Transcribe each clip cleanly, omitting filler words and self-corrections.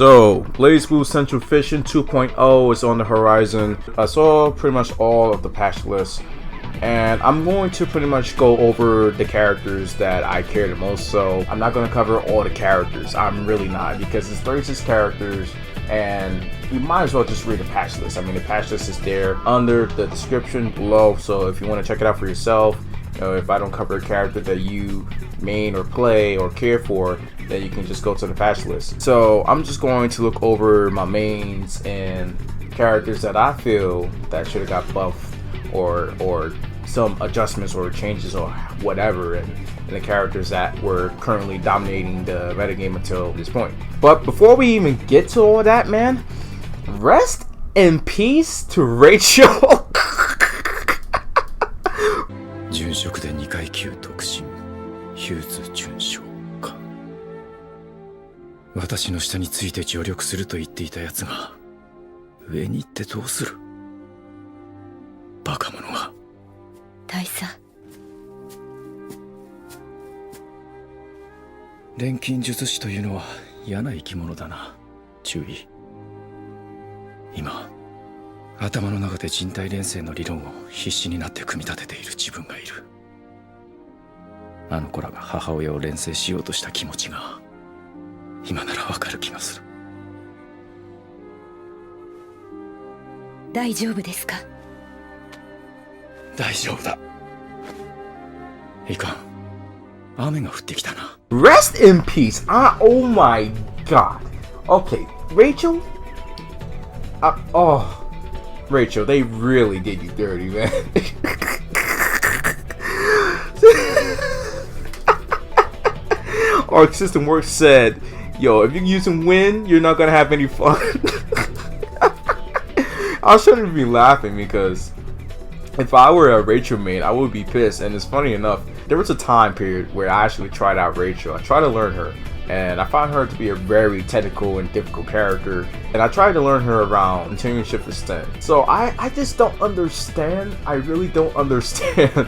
So, BlazBlue Central Fishing 2.0 is on the horizon. I saw pretty much all of the patch lists, and I'm going to pretty much go over the characters that I care the most. So, I'm not going to cover all the characters. I'm really not, because it's 36 characters, and you might as well just read the patch list. I mean, the patch list is there under the description below, so if you want to check it out for yourself, you know, if I don't cover a character that you main or play or care for, then you can just go to the patch list. So I'm just going to look over my mains and characters that I feel that should have got buffed or some adjustments or changes or whatever, and the characters that were currently dominating the metagame until this point. But before we even get to all that, man, rest in peace to Rachel. 殉職で2階級特進ヒューズ准将か。私の下について助力すると言っていたやつが上に行ってどうする。バカ者が。大佐。錬金術師というのは嫌な生き物だな。注意。今頭の中で人体錬成の理論を必死になって組み立てている自分がいる。あの子らが母親を錬成しようとした気持ちが今ならわかる気がする。大丈夫ですか？大丈夫だ。いかん。雨が降ってきたな。 Rest in peace. Oh my god. Okay, Rachel. Rachel, they really did you dirty, man. Our system work said, yo, if you're using wind, you're not gonna have any fun. I shouldn't be laughing because if I were a Rachel main, I would be pissed. And it's funny enough, there was a time period where I actually tried out Rachel. I tried to learn her, and I found her to be a very technical and difficult character, and I tried to learn her around continuing shift extend. So I just don't understand. I really don't understand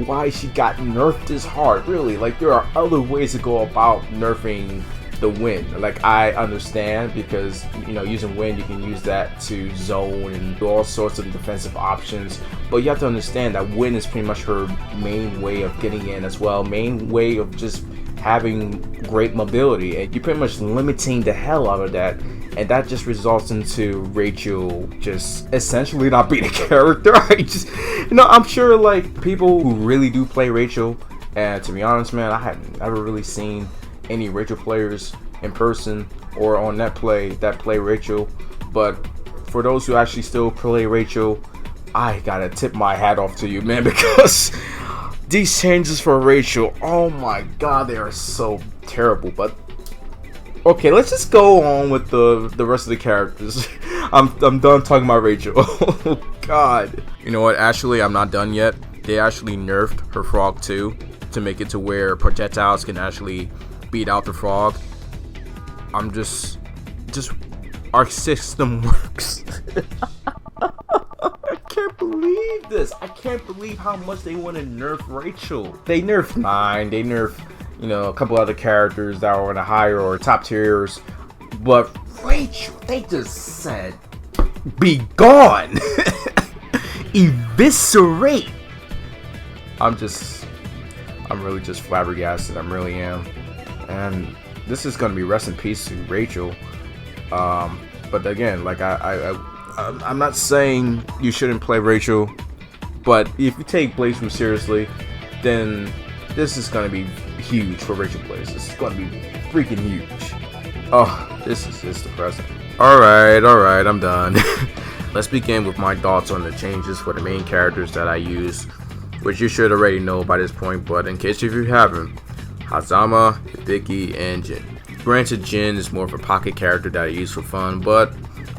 why she got nerfed this hard. Really, like, there are other ways to go about nerfing the wind. Like, I understand because, you know, using wind, you can use that to zone and do all sorts of defensive options, but you have to understand that wind is pretty much her main way of getting in as well, main way of just having great mobility, and you're pretty much limiting the hell out of that, and that just results into Rachel just essentially not being a character. I'm sure like people who really do play Rachel, and to be honest, man, I haven't ever really seen any Rachel players in person or on net play that play Rachel, but for those who actually still play Rachel, I gotta tip my hat off to you, man, because these changes for Rachel, oh my god, they are so terrible. But okay, let's just go on with the rest of the characters. I'm done talking about Rachel. Oh god. You know what, actually I'm not done yet. They actually nerfed her frog too, to make it to where projectiles can actually beat out the frog. I'm just our system works. I can't believe this. I can't believe how much they want to nerf Rachel. They nerfed 9, they nerfed, you know, a couple other characters that were in the higher or top tiers, but Rachel, they just said, be gone. Eviscerate. I'm really just flabbergasted. I really am. And this is gonna be rest in peace to Rachel. But again, like I'm not saying you shouldn't play Rachel, but if you take BlazBlue seriously, then this is gonna be huge for Rachel plays. This is gonna be freaking huge. Oh, this is just depressing. Alright, I'm done. Let's begin with my thoughts on the changes for the main characters that I use, which you should already know by this point, but in case if you haven't, Hazama, Hibiki, and Jin. Granted, Jin is more of a pocket character that I use for fun, but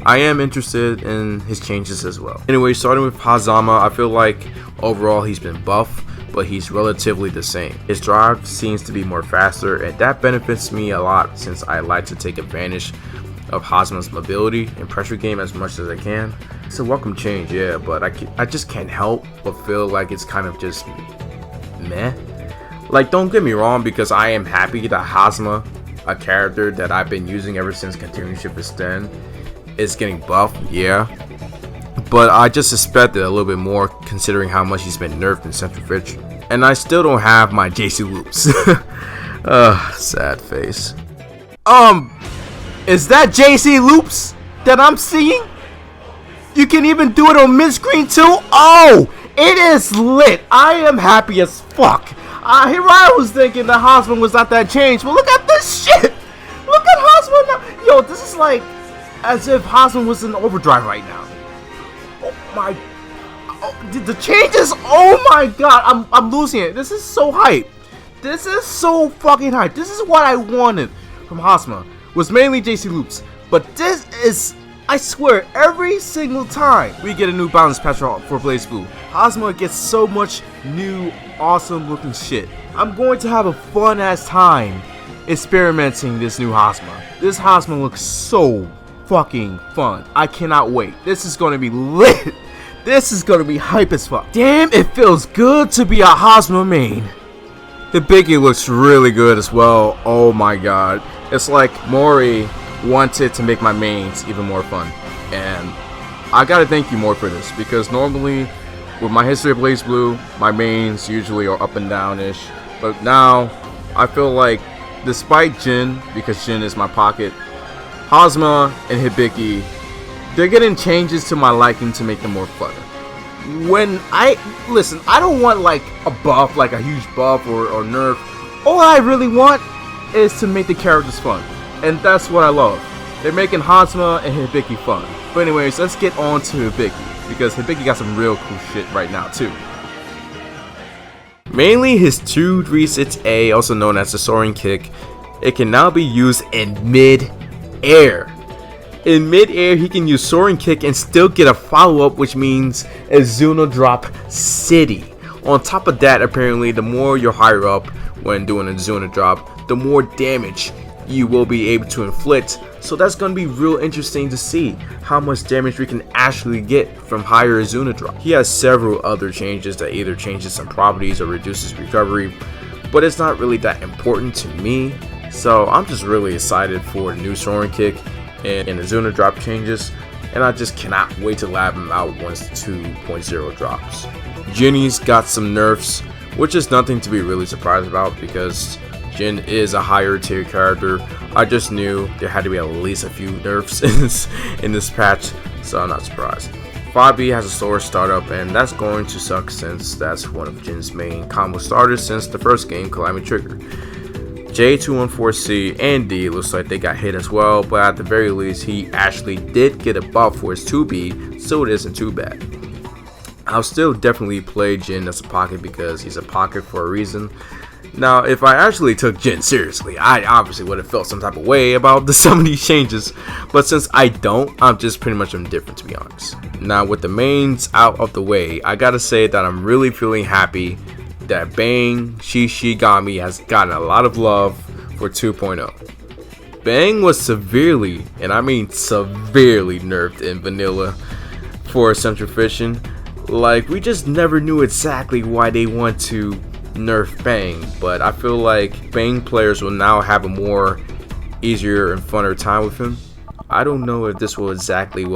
I am interested in his changes as well. Anyway, starting with Hazama, I feel like overall he's been buffed, but he's relatively the same. His drive seems to be more faster, and that benefits me a lot since I like to take advantage of Hazama's mobility and pressure game as much as I can. It's a welcome change, yeah, but I just can't help but feel like it's kind of just meh. Like, don't get me wrong, because I am happy that Hazama a character that I've been using ever since Continuing Shift Extend is getting buffed, yeah. But I just expected a little bit more considering how much he's been nerfed in Central Fish. And I still don't have my JC Loops. Sad face. Is that JC Loops that I'm seeing? You can even do it on mid-screen too? Oh, it is lit. I am happy as fuck. Here I was thinking that Hosman was not that changed, but look at this shit. Look at Hosman now. Yo, this is like as if Hosman was in overdrive right now. Oh my, the changes. Oh my god, I'm losing it. This is so hype. This is so fucking hype. This is what I wanted from Hosma. Was mainly JC Loops, but this is, I swear, every single time we get a new balance patch for BlazBlue, Hosma gets so much new, awesome looking shit. I'm going to have a fun ass time experimenting this new Hosma. This Hosma looks so fucking fun. I cannot wait. This is going to be lit. This is going to be hype as fuck. Damn, it feels good to be a Hosma main. Hibiki looks really good as well. Oh my god. It's like Mori wanted to make my mains even more fun. And I gotta thank you, Mori, for this. Because normally, with my history of BlazBlue, my mains usually are up and down-ish. But now, I feel like, despite Jin, because Jin is my pocket, Hosma and Hibiki, they're getting changes to my liking to make them more fun. When listen, I don't want like a buff, like a huge buff or nerf. All I really want is to make the characters fun, and that's what I love. They're making Hosma and Hibiki fun. But anyways, let's get on to Hibiki, because Hibiki got some real cool shit right now too. Mainly his 2-3-6A, also known as the soaring kick, it can now be used in mid-air. In mid-air, he can use soaring kick and still get a follow-up, which means Azuna drop city. On top of that, apparently, the more you're higher up when doing a Azuna drop, the more damage you will be able to inflict. So that's going to be real interesting to see how much damage we can actually get from higher Azuna drop. He has several other changes that either changes some properties or reduces recovery, but it's not really that important to me. So I'm just really excited for the new soaring kick and Azuna drop changes, and I just cannot wait to lab him out once 2.0 drops. Jinny's got some nerfs, which is nothing to be really surprised about because Jin is a higher tier character. I just knew there had to be at least a few nerfs in this patch, so I'm not surprised. 5B has a slower startup, and that's going to suck since that's one of Jin's main combo starters since the first game, Calamity Trigger. J214C and D looks like they got hit as well, but at the very least he actually did get a buff for his 2B, so it isn't too bad. I'll still definitely play Jin as a pocket because he's a pocket for a reason. Now, if I actually took Jin seriously, I obviously would have felt some type of way about some of these changes, but since I don't, I'm just pretty much indifferent, to be honest. Now, with the mains out of the way, I gotta say that I'm really feeling happy that Bang Shishigami has gotten a lot of love for 2.0. Bang was severely, and I mean severely, nerfed in vanilla for Central Fishing. Like, we just never knew exactly why they want to nerf Bang, but I feel like Bang players will now have a more easier and funner time with him. I don't know if this will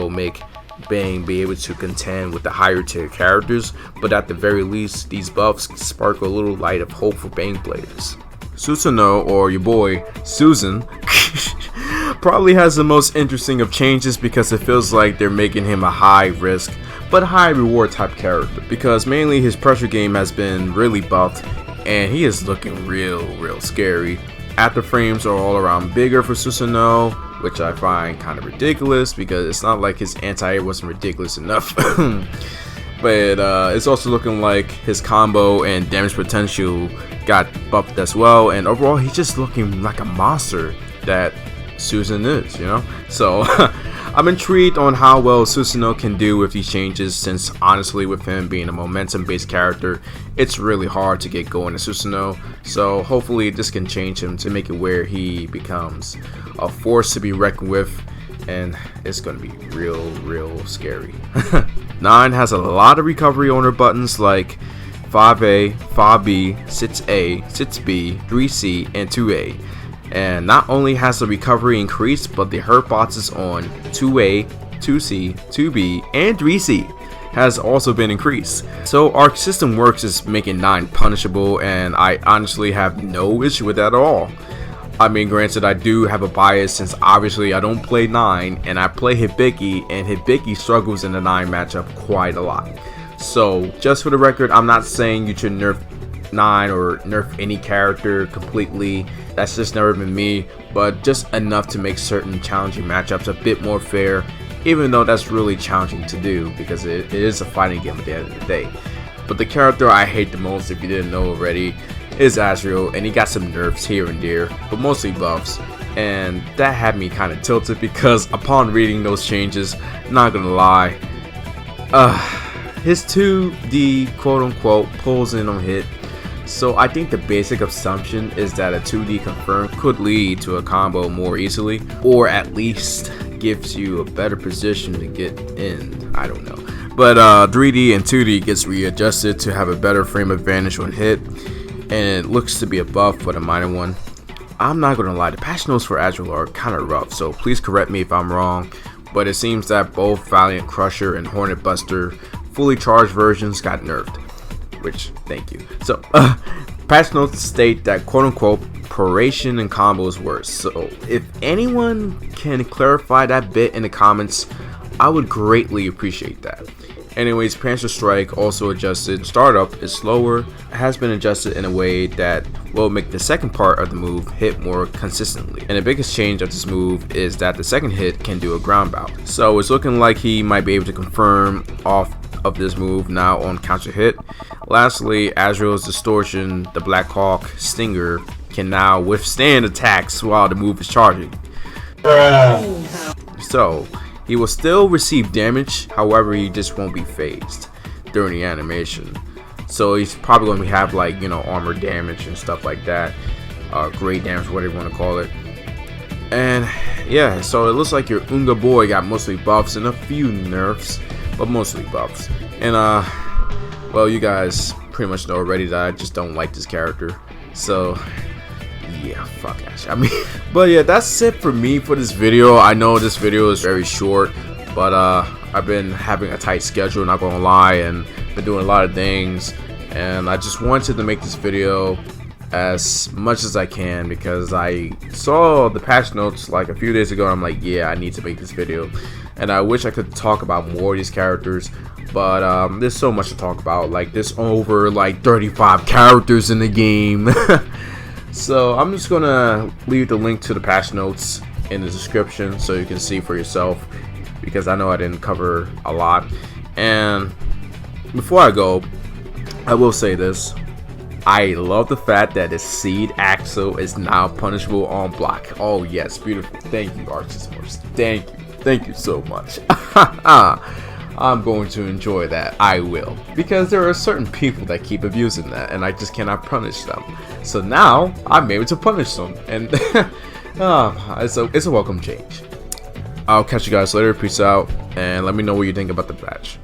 make Bang be able to contend with the higher tier characters, but at the very least, these buffs spark a little light of hope for Bang players. Susanoo, or your boy Susan, probably has the most interesting of changes because it feels like they're making him a high risk but high reward type character, because mainly his pressure game has been really buffed and he is looking real scary. After frames are all around bigger for Susanoo, which I find kind of ridiculous because it's not like his anti-air wasn't ridiculous enough. But it's also looking like his combo and damage potential got buffed as well, and overall he's just looking like a monster that Susan is, you know? So I'm intrigued on how well Susanoo can do with these changes, since honestly with him being a momentum based character, it's really hard to get going to Susanoo. So hopefully this can change him to make it where he becomes a force to be reckoned with, and it's going to be real scary. 9 has a lot of recovery on her buttons like 5A, 5B, 6A, 6B, 3C, and 2A. And not only has the recovery increased, but the hurt boxes on 2A, 2C, 2B, and 3C has also been increased. So our system works is making 9 punishable, and I honestly have no issue with that at all. I mean, granted, I do have a bias since obviously I don't play 9 and I play Hibiki, and Hibiki struggles in the 9 matchup quite a lot. So just for the record, I'm not saying you should nerf 9 or nerf any character completely. That's just never been me, but just enough to make certain challenging matchups a bit more fair, even though that's really challenging to do because it is a fighting game at the end of the day. But the character I hate the most, if you didn't know already, is Azrael, and he got some nerfs here and there, but mostly buffs, and that had me kind of tilted because upon reading those changes, not gonna lie, his 2D quote-unquote pulls in on hit. So I think the basic assumption is that a 2D confirm could lead to a combo more easily, or at least gives you a better position to get in. I don't know. But 3D and 2D gets readjusted to have a better frame advantage on hit, and it looks to be a buff but a minor one. I'm not gonna lie, the patch notes for Azrael are kind of rough, so please correct me if I'm wrong, but it seems that both Valiant Crusher and Hornet Buster fully charged versions got nerfed. Which, thank you. So, patch notes state that quote-unquote proration and combos worse. So, if anyone can clarify that bit in the comments, I would greatly appreciate that. Anyways, Panzer Strike also adjusted. Startup is slower, has been adjusted in a way that will make the second part of the move hit more consistently. And the biggest change of this move is that the second hit can do a ground bout. So it's looking like he might be able to confirm off of this move now on counter hit. Lastly, Azrael's Distortion, the Black Hawk Stinger, can now withstand attacks while the move is charging. So he will still receive damage, however he just won't be phased during the animation. So he's probably going to have, like, you know, armor damage and stuff like that, great damage, whatever you want to call it. And yeah, so it looks like your Unga boy got mostly buffs and a few nerfs, but mostly buffs. And well, you guys pretty much know already that I just don't like this character. So yeah, fuck Ash. I mean, but yeah, that's it for me for this video. I know this video is very short, but I've been having a tight schedule, not gonna lie, and been doing a lot of things, and I just wanted to make this video as much as I can because I saw the patch notes like a few days ago and I'm like, yeah, I need to make this video. And I wish I could talk about more of these characters, but there's so much to talk about. Like, there's over like 35 characters in the game. So I'm just gonna leave the link to the patch notes in the description so you can see for yourself, because I know I didn't cover a lot. And before I go, I will say this: I love the fact that the Seed Axle is now punishable on block. Oh yes, beautiful. Thank you, Arches Horse. Thank you so much. I'm going to enjoy that. I will, because there are certain people that keep abusing that, and I just cannot punish them. So now I'm able to punish them, and it's a welcome change. I'll catch you guys later. Peace out, and let me know what you think about the patch.